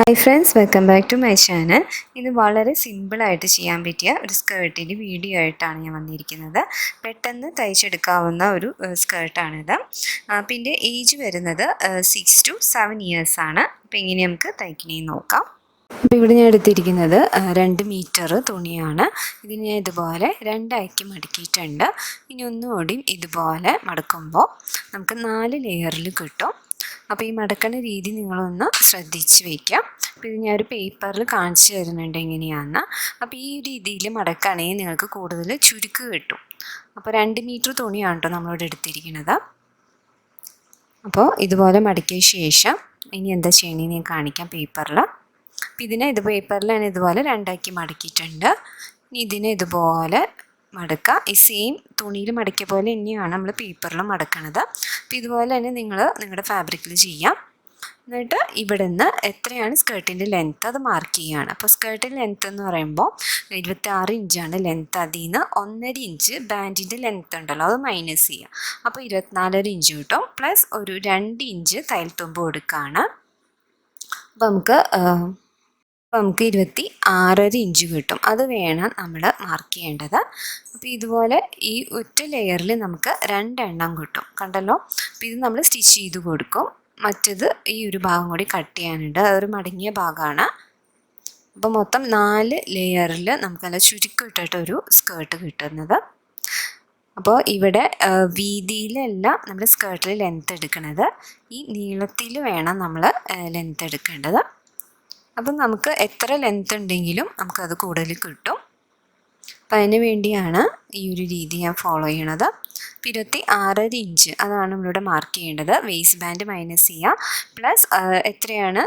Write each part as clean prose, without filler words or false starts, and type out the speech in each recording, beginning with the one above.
Hi friends, welcome back to my channel. ഇത് വളരെ സിമ്പിളായിട്ട് ചെയ്യാൻ പറ്റിയ ഒരു സ്കേർട്ടിൻ്റെ വീഡിയോ ആയിട്ടാണ് ഞാൻ വന്നിരിക്കുന്നത്. പെട്ടെന്ന് തയ്ച്ചെടുക്കാവുന്ന ഒരു സ്കേർട്ടാണിത്. പിന്നെ ഏജ് വരുന്നത് 6 to 7 ഇയേഴ്സ് ആണ്. അപ്പോൾ ഇങ്ങനെ നമുക്ക് തയ്ക്കണേന്ന് നോക്കാം. അപ്പോൾ ഇവിടെ ഞാൻ എടുത്തിരിക്കുന്നത് 2 മീറ്റർ തുണിയാണ്. ഇതിന് ഞാൻ ഇതുപോലെ രണ്ടാക്കി മടക്കിയിട്ടുണ്ട്. ഇനി ഒന്നുകൂടി ഇതുപോലെ മടക്കുമ്പോൾ നമുക്ക് 4 ലെയറിൽ കിട്ടും. അപ്പോൾ ഈ മടക്കണ രീതി നിങ്ങളൊന്ന് ശ്രദ്ധിച്ച് വയ്ക്കാം. അപ്പോൾ ഇത് ഞാനൊരു പേപ്പറിൽ കാണിച്ചു തരുന്നുണ്ട് എങ്ങനെയാണെന്ന്. അപ്പോൾ ഈ രീതിയിൽ മടക്കുകയാണെങ്കിൽ നിങ്ങൾക്ക് കൂടുതൽ ചുരുക്ക് കിട്ടും. അപ്പോൾ 2 മീറ്റർ തുണിയാണ് കേട്ടോ നമ്മളിവിടെ എടുത്തിരിക്കുന്നത്. അപ്പോൾ ഇതുപോലെ മടക്കിയ ശേഷം ഇനി എന്താ ചെയ്യണമെന്ന് ഞാൻ കാണിക്കാം പേപ്പറിൽ. അപ്പോൾ ഇതിനെ പേപ്പറിൽ ഞാൻ ഇതുപോലെ രണ്ടാക്കി മടക്കിയിട്ടുണ്ട്. ഇനി ഇതിനെ ഇതുപോലെ മടക്കുക. ഈ സെയിം തുണിയിൽ മടക്കിയ പോലെ തന്നെയാണ് നമ്മൾ പേപ്പറിൽ മടക്കണത്. അപ്പോൾ ഇതുപോലെ തന്നെ നിങ്ങൾ നിങ്ങളുടെ ഫാബ്രിക്കിൽ ചെയ്യാം. എന്നിട്ട് ഇവിടെ നിന്ന് എത്രയാണ് സ്കേർട്ടിൻ്റെ ലെങ്ത്ത് അത് മാർക്ക് ചെയ്യുകയാണ്. അപ്പോൾ സ്കേർട്ടിൻ്റെ ലെങ്ത്ത് എന്ന് പറയുമ്പോൾ 26 ഇഞ്ചാണ് ലെങ്ത്ത്. അതിൽ നിന്ന് 1.5 ഇഞ്ച് ബാൻഡിൻ്റെ ലെങ്ത്ത് ഉണ്ടല്ലോ അത് മൈനസ് ചെയ്യുക. അപ്പോൾ 24.5 ഇഞ്ച് കിട്ടും. പ്ലസ് ഒരു 2 ഇഞ്ച് തയ്യൽ തുമ്പ് കൊടുക്കുകയാണ്. അപ്പോൾ നമുക്ക് 26.5 ഇഞ്ച് കിട്ടും. അത് വേണം നമ്മൾ മാർക്ക് ചെയ്യേണ്ടത്. അപ്പോൾ ഇതുപോലെ ഈ ഒറ്റ ലെയറിൽ നമുക്ക് 2 എണ്ണം കിട്ടും, കണ്ടല്ലോ. അപ്പോൾ ഇത് നമ്മൾ സ്റ്റിച്ച് ചെയ്ത് കൊടുക്കും. മറ്റത് ഈ ഒരു ഭാഗം കൂടി കട്ട് ചെയ്യാനുണ്ട്, അതൊരു മടങ്ങിയ ഭാഗമാണ്. അപ്പോൾ മൊത്തം 4 ലെയറിൽ നമുക്ക് നല്ല ചുരുക്കം ഇട്ടിട്ടൊരു സ്കേർട്ട് കിട്ടുന്നത്. അപ്പോൾ ഇവിടെ വീതിയിലല്ല നമ്മൾ സ്കേർട്ടിൽ ലെങ്ത്ത് എടുക്കുന്നത്, ഈ നീളത്തിൽ വേണം നമ്മൾ ലെങ്ത്ത് എടുക്കേണ്ടത്. അപ്പം നമുക്ക് എത്ര ലെങ്ത്ത് ഉണ്ടെങ്കിലും നമുക്കത് കൂടുതൽ കിട്ടും. അപ്പം അതിന് വേണ്ടിയാണ് ഈ ഒരു രീതി ഞാൻ ഫോളോ ചെയ്യണത്. 26.5 ഇഞ്ച് അതാണ് നമ്മളിവിടെ മാർക്ക് ചെയ്യേണ്ടത്. വേസ്റ്റ് ബാൻഡ് മൈനസ് ചെയ്യുക. പ്ലസ് എത്രയാണ്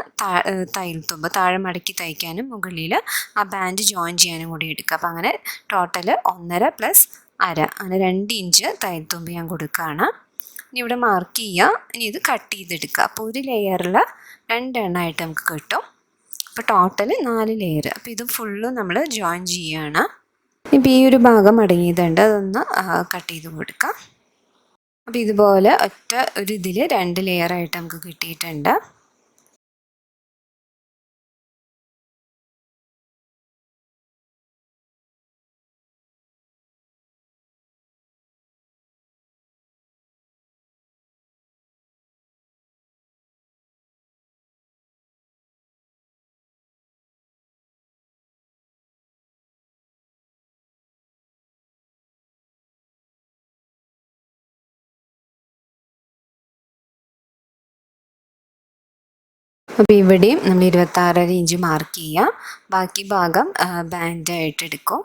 തയ്യൽ തുമ്പ് താഴെ മടക്കി തയ്ക്കാനും മുകളിൽ ആ ബാൻഡ് ജോയിൻ ചെയ്യാനും കൂടി എടുക്കുക. അപ്പം അങ്ങനെ ടോട്ടൽ 1.5 പ്ലസ് 1/2 അങ്ങനെ 2 ഇഞ്ച് തയ്യൽ തുമ്പ് ഞാൻ കൊടുക്കുകയാണ്. ഇനി ഇവിടെ മാർക്ക് ചെയ്യുക. ഇനി ഇത് കട്ട് ചെയ്തെടുക്കുക. അപ്പോൾ ഒരു ലെയറിൽ 2 എണ്ണമായിട്ട് നമുക്ക് കിട്ടും. അപ്പോൾ ടോട്ടൽ 4 ലെയർ. അപ്പോൾ ഇത് ഫുള്ളും നമ്മൾ ജോയിൻ ചെയ്യുകയാണ്. ഇപ്പോൾ ഈ ഒരു ഭാഗം അടങ്ങിയതുണ്ട്, അതൊന്ന് കട്ട് ചെയ്ത് കൊടുക്കാം. അപ്പോൾ ഇതുപോലെ ഒറ്റ ഒരു ഇതിൽ 2 ലെയറായിട്ട് നമുക്ക് കിട്ടിയിട്ടുണ്ട്. അപ്പോൾ ഇവിടെയും നമ്മൾ 26.5 ഇഞ്ച് മാർക്ക് ചെയ്യുക. ബാക്കി ഭാഗം ബാൻഡായിട്ട് എടുക്കും.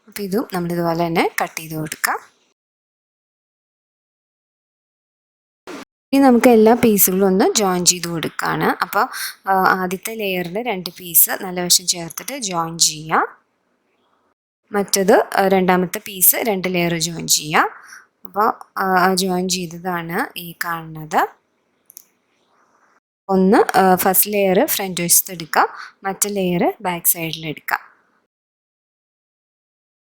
അപ്പോൾ ഇതും നമ്മളിതുപോലെ തന്നെ കട്ട് ചെയ്ത് കൊടുക്കാം. ഇനി നമുക്ക് എല്ലാ പീസുകളും ഒന്ന് ജോയിൻ ചെയ്ത് കൊടുക്കുകയാണ്. അപ്പോൾ ആദ്യത്തെ ലെയറിൽ 2 പീസ് നല്ല വശം ചേർത്തിട്ട് ജോയിൻ ചെയ്യുക. മറ്റത് രണ്ടാമത്തെ പീസ് 2 ലെയർ ജോയിൻ ചെയ്യുക. അപ്പോൾ ജോയിൻ ചെയ്തതാണ് ഈ കാണുന്നത്. ഒന്ന് ഫസ്റ്റ് ലെയർ ഫ്രണ്ട് വശത്ത് എടുക്കുക, മറ്റേ ലെയർ ബാക്ക് സൈഡിൽ എടുക്കുക.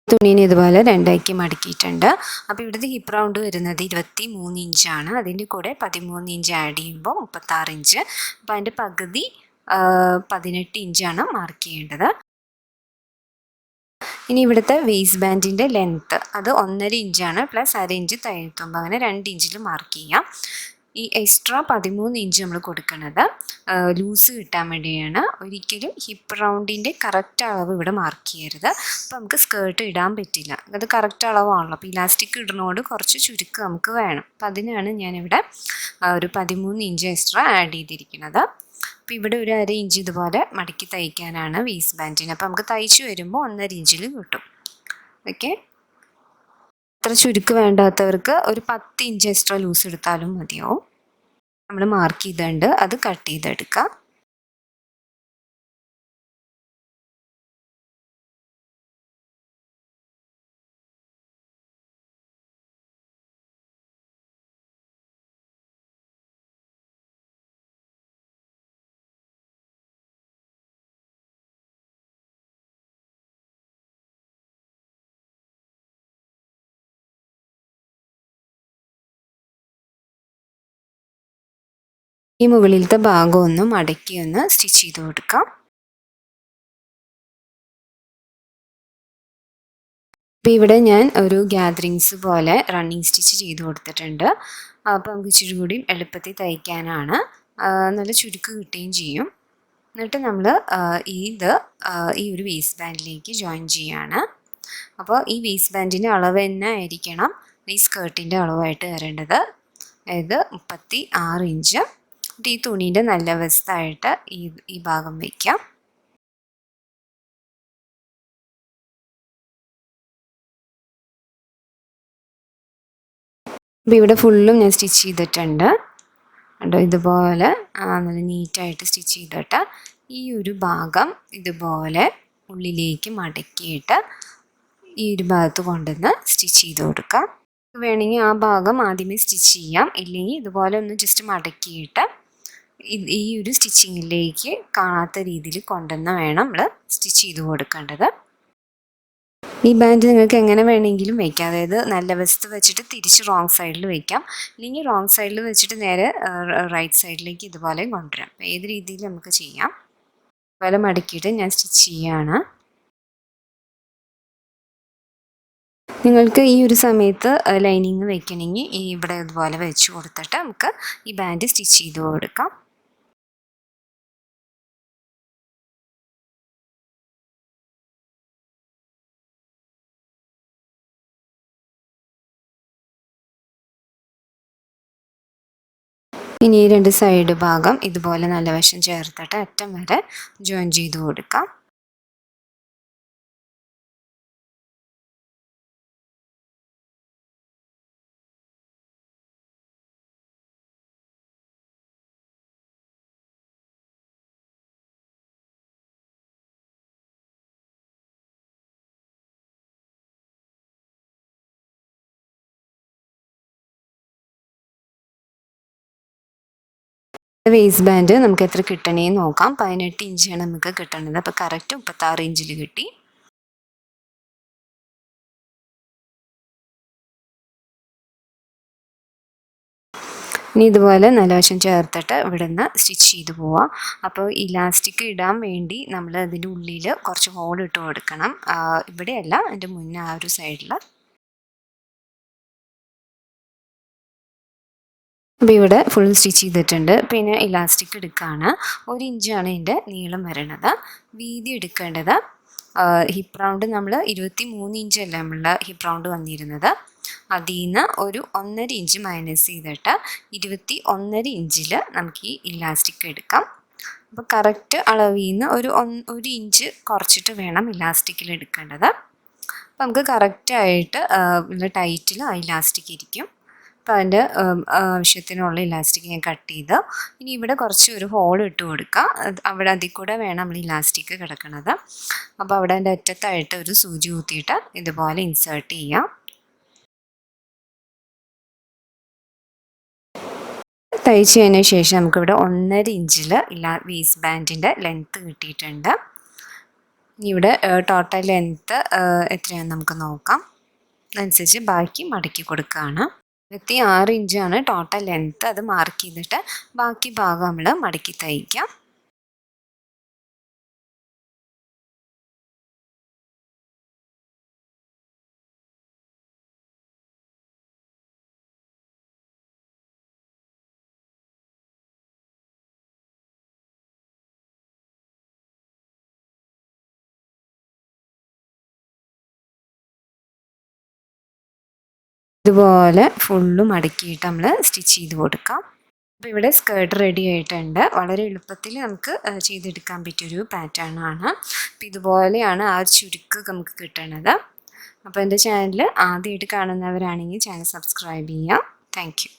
തുണീനെ ഇതുപോലെ രണ്ടാക്കി മടക്കിയിട്ടുണ്ട്. അപ്പോൾ ഇവിടുത്തെ ഹിപ്പ് റൗണ്ട് വരുന്നത് 23 ഇഞ്ചാണ്. അതിൻ്റെ കൂടെ 13 ഇഞ്ച് ആഡ് ചെയ്യുമ്പോൾ 36 ഇഞ്ച്. അപ്പോൾ അതിൻ്റെ പകുതി 18 ഇഞ്ചാണ് മാർക്ക് ചെയ്യേണ്ടത്. ഇനി ഇവിടുത്തെ വേസ്റ്റ് ബാൻഡിൻ്റെ ലെങ്ത്ത് അത് 1.5 ഇഞ്ചാണ്. പ്ലസ് 1/2 ഇഞ്ച് തയ്യൽ തുമ്പ്, അങ്ങനെ 2 ഇഞ്ചിൽ മാർക്ക് ചെയ്യാം. ഈ എക്സ്ട്രാ 13 ഇഞ്ച് നമ്മൾ കൊടുക്കുന്നത് ലൂസ് കിട്ടാൻ വേണ്ടിയാണ്. ഒരിക്കലും ഹിപ്പ് റൗണ്ടിൻ്റെ കറക്റ്റ് അളവ് ഇവിടെ മാർക്ക് ചെയ്യരുത്. അപ്പോൾ നമുക്ക് സ്കേർട്ട് ഇടാൻ പറ്റില്ല, അത് കറക്റ്റ് അളവാണല്ലോ. അപ്പോൾ ഇലാസ്റ്റിക് ഇടുന്നതുകൊണ്ട് കുറച്ച് ചുരുക്കം നമുക്ക് വേണം. അപ്പോൾ അതിനാണ് ഞാനിവിടെ ഒരു 13 ഇഞ്ച് എക്സ്ട്രാ ആഡ് ചെയ്തിരിക്കുന്നത്. അപ്പോൾ ഇവിടെ ഒരു 1/2 ഇഞ്ച് ഇതുപോലെ മടക്കി തയ്ക്കാനാണ് വേസ്റ്റ് ബാൻഡിന്. അപ്പോൾ നമുക്ക് തയ്ച്ച് വരുമ്പോൾ 1.5 ഇഞ്ചിൽ കിട്ടും. ഓക്കെ, അത്ര ചുരുക്ക് വേണ്ടാത്തവർക്ക് ഒരു 10 ഇഞ്ച് എക്സ്ട്രാ ലൂസ് എടുത്താലും മതിയാവും. നമ്മൾ മാർക്ക് ചെയ്തിട്ടുണ്ട്, അത് കട്ട് ചെയ്തെടുക്കാം. ഈ മുകളിലത്തെ ഭാഗം ഒന്ന് മടക്കി ഒന്ന് സ്റ്റിച്ച് ചെയ്ത് കൊടുക്കാം. അപ്പോൾ ഇവിടെ ഞാൻ ഒരു ഗ്യാദറിങ്സ് പോലെ റണ്ണിങ് സ്റ്റിച്ച് ചെയ്ത് കൊടുത്തിട്ടുണ്ട്. അപ്പോൾ നമുക്ക് ഇച്ചിരി കൂടി എളുപ്പത്തിൽ തയ്ക്കാനാണ്. നല്ല ചുരുക്ക് കിട്ടുകയും ചെയ്യും. എന്നിട്ട് നമ്മൾ ഈ ഒരു വേസ്റ്റ് ബാൻഡിലേക്ക് ജോയിൻ ചെയ്യാണ്. അപ്പോൾ ഈ വേസ്റ്റ് ബാൻഡിൻ്റെ അളവ് തന്നെ ആയിരിക്കണം ഈ സ്കേർട്ടിൻ്റെ അളവായിട്ട് വരേണ്ടത്. അതായത് 36 ഇഞ്ച്. ഈ തുണീൻ്റെ നല്ല വശത്തായിട്ട് ഈ ഭാഗം വയ്ക്കാം. അപ്പോൾ ഇവിടെ ഫുള്ളും ഞാൻ സ്റ്റിച്ച് ചെയ്തിട്ടുണ്ട്. കണ്ടോ, ഇതുപോലെ നല്ല നീറ്റായിട്ട് സ്റ്റിച്ച് ചെയ്തിട്ട് ഈ ഒരു ഭാഗം ഇതുപോലെ ഉള്ളിലേക്ക് മടക്കിയിട്ട് ഈ ഒരു ഭാഗത്ത് കൊണ്ടുവന്ന് സ്റ്റിച്ച് ചെയ്ത് കൊടുക്കാം. വേണമെങ്കിൽ ആ ഭാഗം ആദ്യമേ സ്റ്റിച്ച് ചെയ്യാം, ഇല്ലെങ്കിൽ ഇതുപോലെ ഒന്ന് ജസ്റ്റ് മടക്കിയിട്ട് ഈ ഒരു സ്റ്റിച്ചിങ്ങിലേക്ക് കാണാത്ത രീതിയിൽ കൊണ്ടുവന്ന് വേണം നമ്മൾ സ്റ്റിച്ച് ചെയ്ത് കൊടുക്കേണ്ടത്. ഈ ബാൻഡ് നിങ്ങൾക്ക് എങ്ങനെ വേണമെങ്കിലും വയ്ക്കാം. അതായത് നല്ല വശത്ത് വെച്ചിട്ട് തിരിച്ച് റോങ് സൈഡിൽ വയ്ക്കാം, അല്ലെങ്കിൽ റോങ് സൈഡിൽ വെച്ചിട്ട് നേരെ റൈറ്റ് സൈഡിലേക്ക് ഇതുപോലെ കൊണ്ടുവരാം. അപ്പോൾ ഏത് രീതിയിൽ നമുക്ക് ചെയ്യാം. ഇതുപോലെ മടക്കിയിട്ട് ഞാൻ സ്റ്റിച്ച് ചെയ്യുകയാണ്. നിങ്ങൾക്ക് ഈ ഒരു സമയത്ത് ലൈനിങ് വെക്കണമെങ്കിൽ ഇവിടെ ഇതുപോലെ വെച്ച് കൊടുത്തിട്ട് നമുക്ക് ഈ ബാൻഡ് സ്റ്റിച്ച് ചെയ്ത് കൊടുക്കാം. ഇനി ഈ 2 സൈഡ് ഭാഗം ഇതുപോലെ നല്ല വശം ചേർത്തിട്ട് അറ്റം വരെ ജോയിൻ ചെയ്ത് കൊടുക്കാം. വേസ്റ്റ് ബാൻഡ് നമുക്ക് എത്ര കിട്ടണേന്ന് നോക്കാം. 18 ഇഞ്ചാണ് നമുക്ക് കിട്ടേണ്ടത്. അപ്പോൾ കറക്റ്റ് 36 ഇഞ്ചിൽ കിട്ടി. ഇനി ഇതുപോലെ നല്ല വശം ചേർത്തിട്ട് ഇവിടെ നിന്ന് സ്റ്റിച്ച് ചെയ്ത് പോവാം. അപ്പോൾ ഇലാസ്റ്റിക് ഇടാൻ വേണ്ടി നമ്മൾ അതിൻ്റെ ഉള്ളിൽ കുറച്ച് ഹോൾ ഇട്ട് കൊടുക്കണം. ഇവിടെയല്ല, അതിൻ്റെ മുന്നേ ആ ഒരു സൈഡിൽ. അപ്പോൾ ഇവിടെ ഫുൾ സ്റ്റിച്ച് ചെയ്തിട്ടുണ്ട്. പിന്നെ ഇലാസ്റ്റിക് എടുക്കുകയാണ്. 1 ഇഞ്ചാണ് ഇതിൻ്റെ നീളം വരണത്. വീതി എടുക്കേണ്ടത് ഹിപ്പ് റൗണ്ട് നമ്മൾ 23 ഇഞ്ചല്ല നമ്മളുടെ ഹിപ്പ് റൗണ്ട് വന്നിരുന്നത്. അതിൽ നിന്ന് ഒരു 1.5 ഇഞ്ച് മൈനസ് ചെയ്തിട്ട് 21.5 ഇഞ്ചിൽ നമുക്ക് ഈ ഇലാസ്റ്റിക് എടുക്കാം. അപ്പോൾ കറക്റ്റ് അളവിൽ നിന്ന് ഒരു ഇഞ്ച് കുറച്ചിട്ട് വേണം ഇലാസ്റ്റിക്കിൽ എടുക്കേണ്ടത്. അപ്പോൾ നമുക്ക് കറക്റ്റായിട്ട് ടൈറ്റിൽ ആ ഇലാസ്റ്റിക് ഇരിക്കും. അപ്പോൾ അതിൻ്റെ ആവശ്യത്തിനുള്ള ഇലാസ്റ്റിക് ഞാൻ കട്ട് ചെയ്ത് ഇനി ഇവിടെ കുറച്ച് ഒരു ഹോൾ ഇട്ട് കൊടുക്കുക. അവിടെ അതിൽ കൂടെ വേണം നമ്മൾ ഇലാസ്റ്റിക് കിടക്കുന്നത്. അപ്പോൾ അവിടെ അതിൻ്റെ അറ്റത്തായിട്ട് ഒരു സൂചി കുത്തിയിട്ട് ഇതുപോലെ ഇൻസേർട്ട് ചെയ്യാം. തയ്ച്ചതിന് ശേഷം നമുക്കിവിടെ 1.5 ഇഞ്ചിൽ വേസ്റ്റ് ബാൻഡിൻ്റെ ലെങ്ത്ത് കിട്ടിയിട്ടുണ്ട്. ഇനി ഇവിടെ ടോട്ടൽ ലെങ്ത്ത് എത്രയാണെന്ന് നമുക്ക് നോക്കാം. അതനുസരിച്ച് ബാക്കി മടക്കി കൊടുക്കുകയാണ്. 26 ഇഞ്ചാണ് ടോട്ടൽ ലെങ്ത്ത്. അത് മാർക്ക് ചെയ്തിട്ട് ബാക്കി ഭാഗം നമ്മൾ മടക്കി തയ്ക്കാം. ഇതുപോലെ ഫുള്ളും മടക്കിയിട്ട് നമ്മൾ സ്റ്റിച്ച് ചെയ്ത് കൊടുക്കാം. അപ്പോൾ ഇവിടെ സ്കേർട്ട് റെഡി ആയിട്ടുണ്ട്. വളരെ എളുപ്പത്തിൽ നമുക്ക് ചെയ്തെടുക്കാൻ പറ്റിയൊരു പാറ്റേൺ ആണ്. അപ്പോൾ ഇതുപോലെയാണ് ആ ചുരുക്ക് നമുക്ക് കിട്ടണത്. അപ്പോൾ എൻ്റെ ചാനൽ ആദ്യമായിട്ട് കാണുന്നവരാണെങ്കിൽ ചാനൽ സബ്സ്ക്രൈബ് ചെയ്യാം. Thank you.